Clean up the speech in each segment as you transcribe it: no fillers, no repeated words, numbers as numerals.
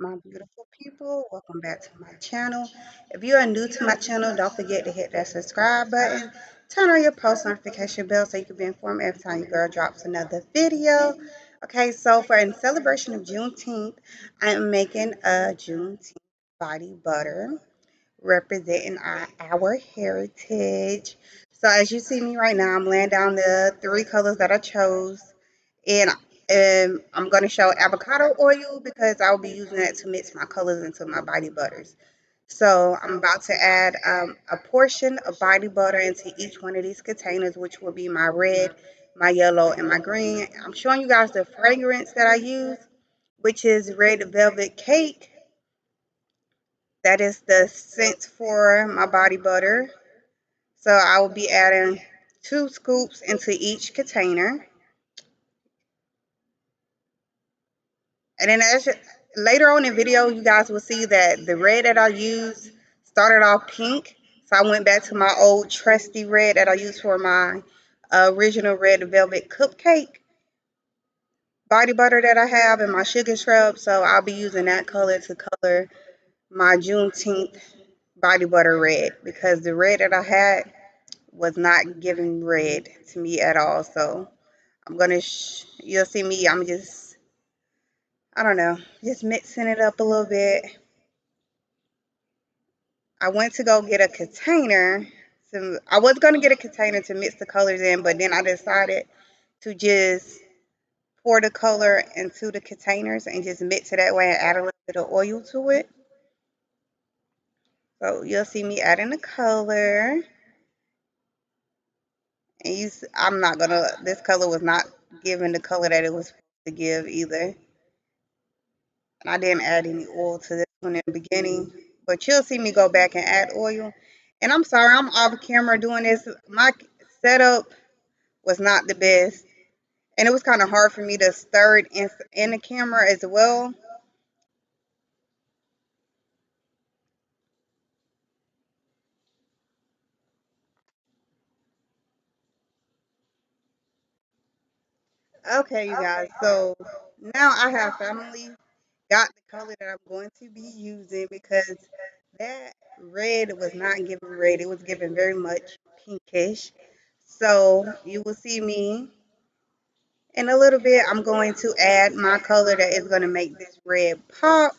my beautiful people? Welcome back to my channel. If you are new to my channel, don't forget to hit that subscribe button. Turn on your post notification bell so you can be informed every time your girl drops another video. Okay, so for in celebration of Juneteenth, I am making a Juneteenth body butter representing our heritage. So as you see me right now, I'm laying down the three colors that I chose. And I'm going to show avocado oil because I'll be using that to mix my colors into my body butters. So I'm about to add a portion of body butter into each one of these containers, which will be my red, my yellow, and my green. I'm showing you guys the fragrance that I use, which is red velvet cake. That is the scent for my body butter. So I will be adding 2 scoops into each container. And then later on in the video, you guys will see that the red that I used started off pink. So I went back to my old trusty red that I used for my original red velvet cupcake body butter that I have and my sugar scrub. So I'll be using that color to color my Juneteenth body butter red because the red that I had was not giving red to me at all. So I'm going to, you'll see me, I'm just, I don't know, just mixing it up a little bit. I went to go get a container. I was going to get a container to mix the colors in, but then I decided to just pour the color into the containers and just mix it that way and add a little bit of oil to it. So you'll see me adding the color. And I'm not going to, this color was not giving the color that it was supposed to give either. And I didn't add any oil to this one in the beginning. But you'll see me go back and add oil. And I'm sorry, I'm off camera doing this. My setup was not the best. And it was kind of hard for me to stir it in the camera as well. Okay, you guys. So now I have finally got the color that I'm going to be using because that red was not giving red. It was giving very much pinkish. So you will see me in a little bit. I'm going to add my color that is going to make this red pop.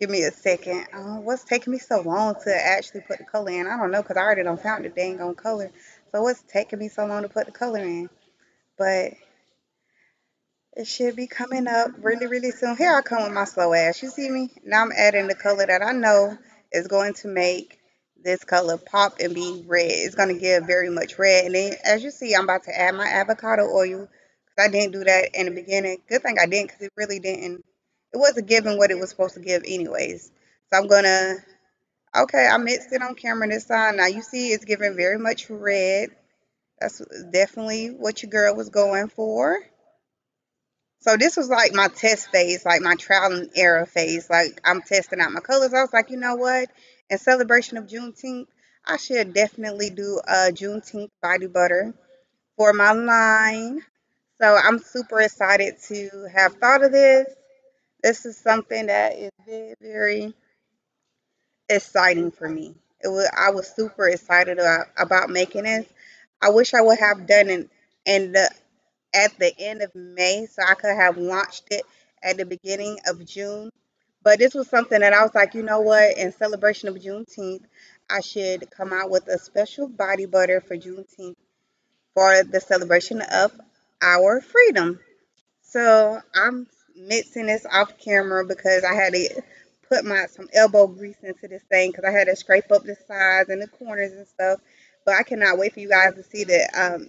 Give me a second. What's taking me so long to actually put the color in? I don't know because I already done found the dang on color. So what's taking me so long to put the color in? But it should be coming up really, really soon. Here I come with my slow ass. You see me? Now I'm adding the color that I know is going to make this color pop and be red. It's going to give very much red. And then as you see, I'm about to add my avocado oil. Because I didn't do that in the beginning. Good thing I didn't because it really didn't. It wasn't giving what it was supposed to give anyways. So I'm going to, okay, I mixed it on camera this time. Now you see it's giving very much red. That's definitely what your girl was going for. So this was like my test phase, like my trial and error phase. Like I'm testing out my colors. I was like, you know what? In celebration of Juneteenth, I should definitely do a Juneteenth body butter for my line. So I'm super excited to have thought of this. This is something that is very, very exciting for me. I was super excited about making this. I wish I would have done it in the at the end of May, so I could have launched it at the beginning of June. But this was something that I was like, you know what, in celebration of Juneteenth, I should come out with a special body butter for Juneteenth for the celebration of our freedom. So I'm mixing this off camera because I had to put my some elbow grease into this thing because I had to scrape up the sides and the corners and stuff. But I cannot wait for you guys to see the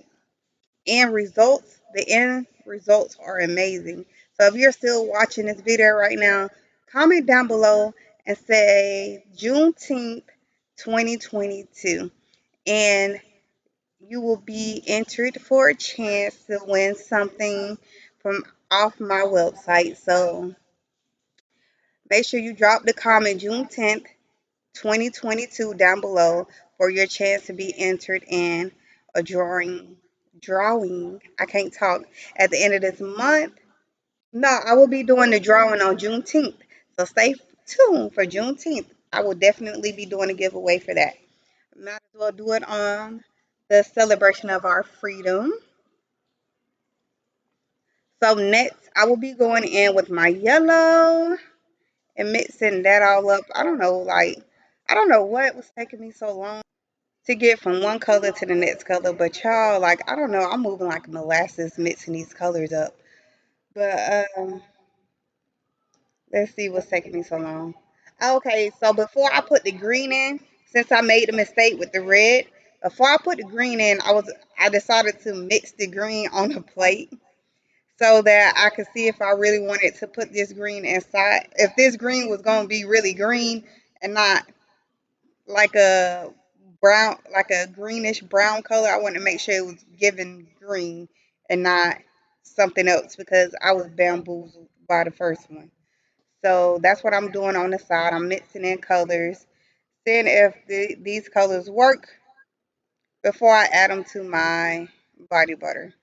end results. The end results are amazing. So if you're still watching this video right now, comment down below and say Juneteenth 2022. And you will be entered for a chance to win something from off my website. So make sure you drop the comment June 10th, 2022 down below for your chance to be entered in a drawing. I can't talk at the end of this month. No, I will be doing the drawing on Juneteenth. So stay tuned for Juneteenth. I will definitely be doing a giveaway for that. Might as well do it on the celebration of our freedom. So next, I will be going in with my yellow and mixing that all up. I don't know what was taking me so long to get from one color to the next color, but y'all, like, I don't know, I'm moving like molasses mixing these colors up. But let's see what's taking me so long. Okay, so before I put the green in, since I made the mistake with the red, before I put the green in, I decided to mix the green on a plate so that I could see if I really wanted to put this green inside. If this green was gonna be really green and not like a brown, like a greenish brown color, I wanted to make sure it was giving green and not something else because I was bamboozled by the first one. So that's what I'm doing on the side. I'm mixing in colors, seeing if these colors work before I add them to my body butter.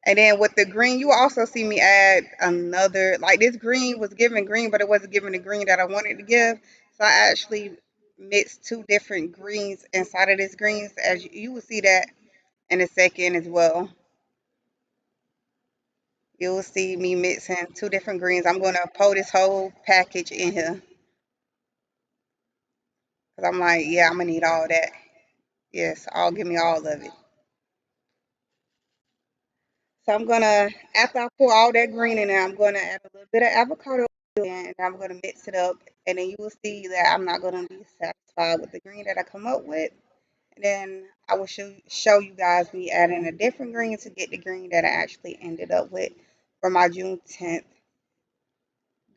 And then with the green, you also see me add another, like this green was giving green, but it wasn't giving the green that I wanted to give. So I actually mixed two different greens inside of this greens, as you will see that in a second as well. You will see me mixing two different greens. I'm going to pour this whole package in here because I'm like, yeah, I'm going to need all that. Yes, I'll give me all of it. So I'm gonna, after I pour all that green in there, I'm gonna add a little bit of avocado oil in, and I'm gonna mix it up. And then you will see that I'm not gonna be satisfied with the green that I come up with. And then I will show you guys me adding a different green to get the green that I actually ended up with for my June 10th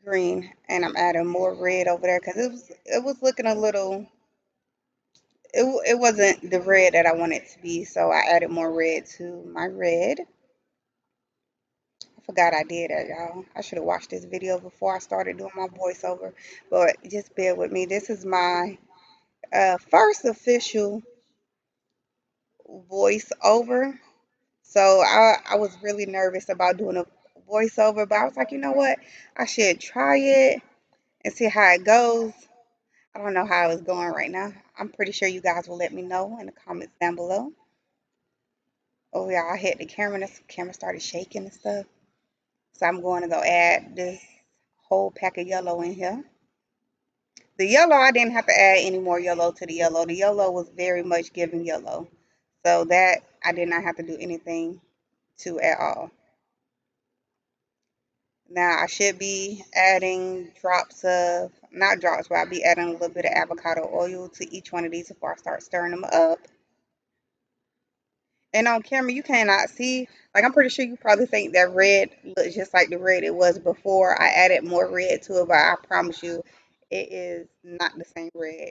green. And I'm adding more red over there because it was looking a little. It wasn't the red that I wanted it to be, so I added more red to my red. I forgot I did that, y'all. I should have watched this video before I started doing my voiceover. But just bear with me. This is my first official voiceover. So I was really nervous about doing a voiceover, but I was like, you know what? I should try it and see how it goes. I don't know how it's going right now. I'm pretty sure you guys will let me know in the comments down below. Oh yeah, I hit the camera and the camera started shaking and stuff. So I'm going to go add this whole pack of yellow in here. The yellow, I didn't have to add any more yellow to the yellow. The yellow was very much giving yellow. So that I did not have to do anything to at all. Now I should be adding drops of, not drops, but I'll be adding a little bit of avocado oil to each one of these before I start stirring them up. And on camera, you cannot see, like I'm pretty sure you probably think that red looks just like the red it was before I added more red to it, but I promise you it is not the same red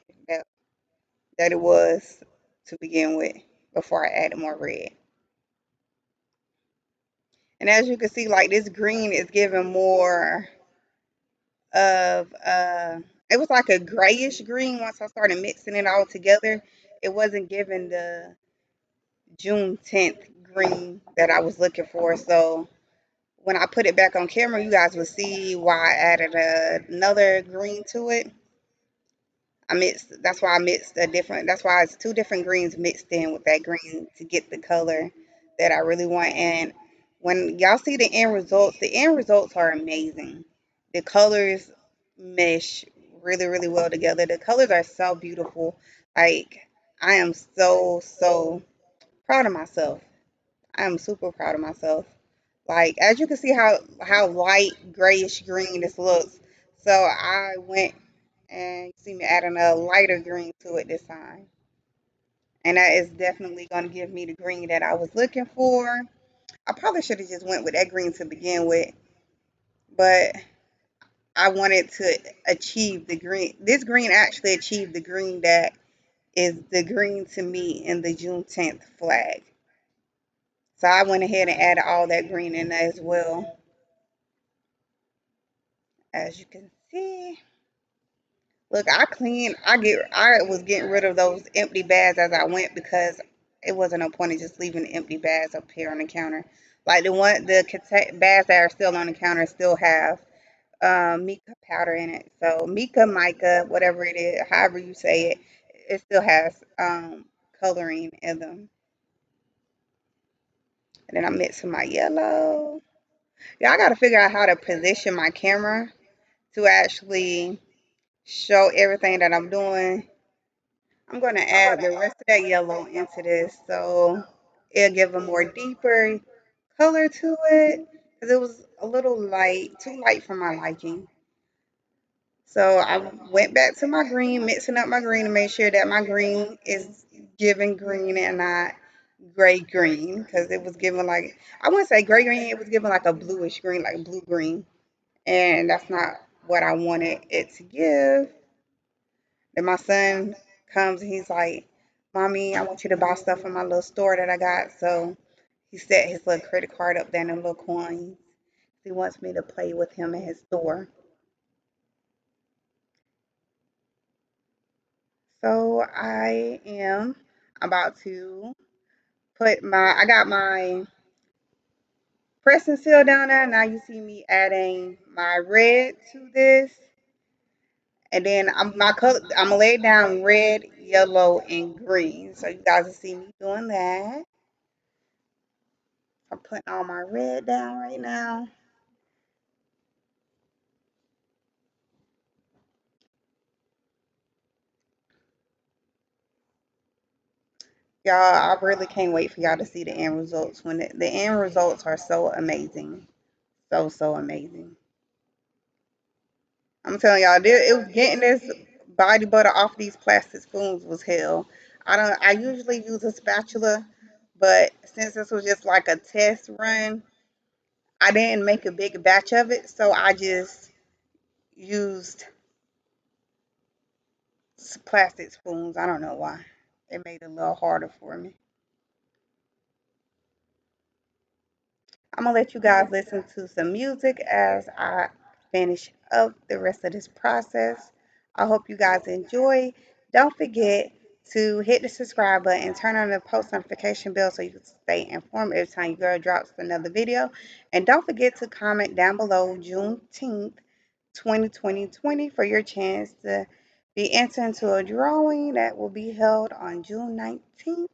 that it was to begin with before I added more red. And as you can see, like this green is giving more of it was like a grayish green once I started mixing it all together. It wasn't giving the June 10th green that I was looking for. So when I put it back on camera, you guys will see why I added another green to it. That's why I mixed a different, that's why it's two different greens mixed in with that green to get the color that I really want. And when y'all see the end results are amazing. The colors mesh really, really well together. The colors are so beautiful. Like, I am so, so proud of myself. I am super proud of myself. Like, as you can see how light grayish green this looks. So I went and you see me adding a lighter green to it this time. And that is definitely going to give me the green that I was looking for. I probably should have just went with that green to begin with, but I wanted to achieve the green. This green actually achieved the green that is the green to me in the June 10th flag. So I went ahead and added all that green in there as well. As you can see, look, I was getting rid of those empty bags as I went because it wasn't no point in just leaving the empty bags up here on the counter. Like the bags that are still on the counter still have mica powder in it. So mica, whatever it is, however you say it, it still has coloring in them. And then I'm mixing my yellow. Yeah, I gotta figure out how to position my camera to actually show everything that I'm doing. I'm gonna add the rest of that yellow into this so it'll give a more deeper color to it because it was a little light, too light for my liking. So I went back to my green, mixing up my green to make sure that my green is giving green and not gray green because it was giving like, I wouldn't say gray green, it was giving like a bluish green, like blue green. And that's not what I wanted it to give. Then my son comes and he's like, Mommy, I want you to buy stuff from my little store that I got. So he set his little credit card up there and the little coins. He wants me to play with him in his store. So I am about to I got my press and seal down there. Now you see me adding my red to this. And then I'm gonna lay down red, yellow, and green. So you guys will see me doing that. I'm putting all my red down right now. Y'all, I really can't wait for y'all to see the end results. When the end results are so amazing. So, so amazing. I'm telling y'all, it was getting this body butter off these plastic spoons was hell. I usually use a spatula, but since this was just like a test run, I didn't make a big batch of it, so I just used plastic spoons. I don't know why. It made it a little harder for me. I'm gonna let you guys listen to some music as I finish up the rest of this process. I hope you guys enjoy. Don't forget to hit the subscribe button and turn on the post notification bell so you can stay informed every time your girl drops another video. And don't forget to comment down below Juneteenth 2020 for your chance to be entered into a drawing that will be held on June 19th,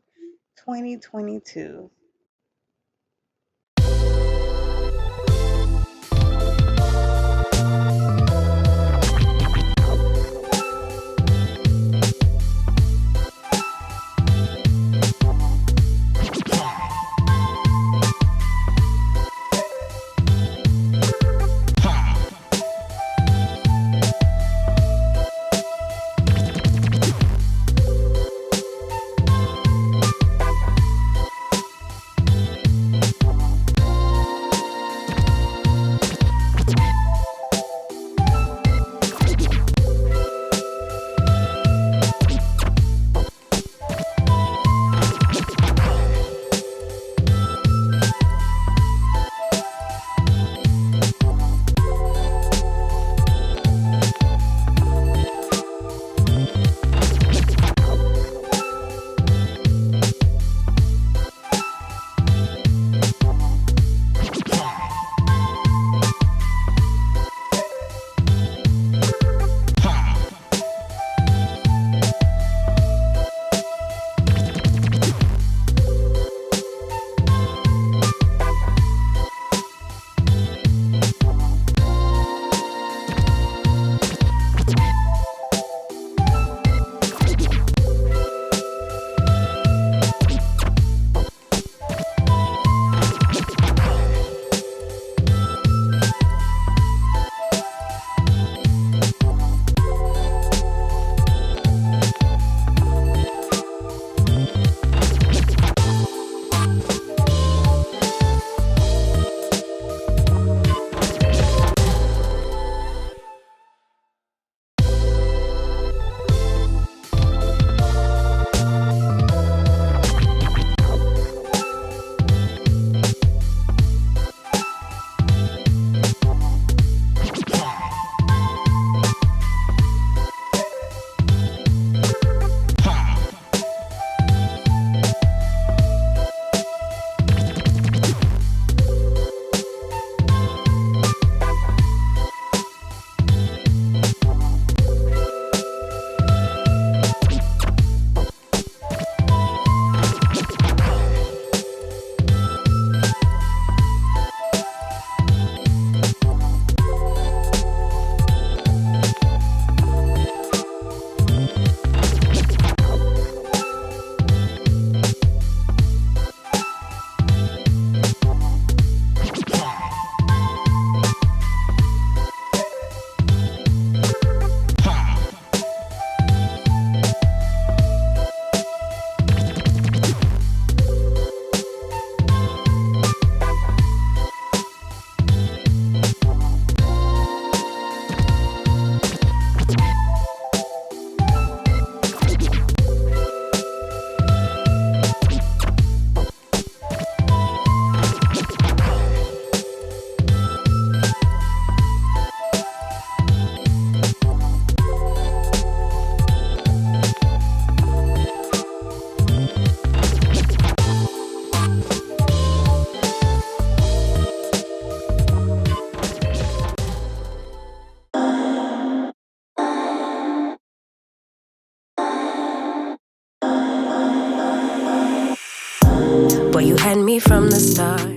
2022. had me from the start.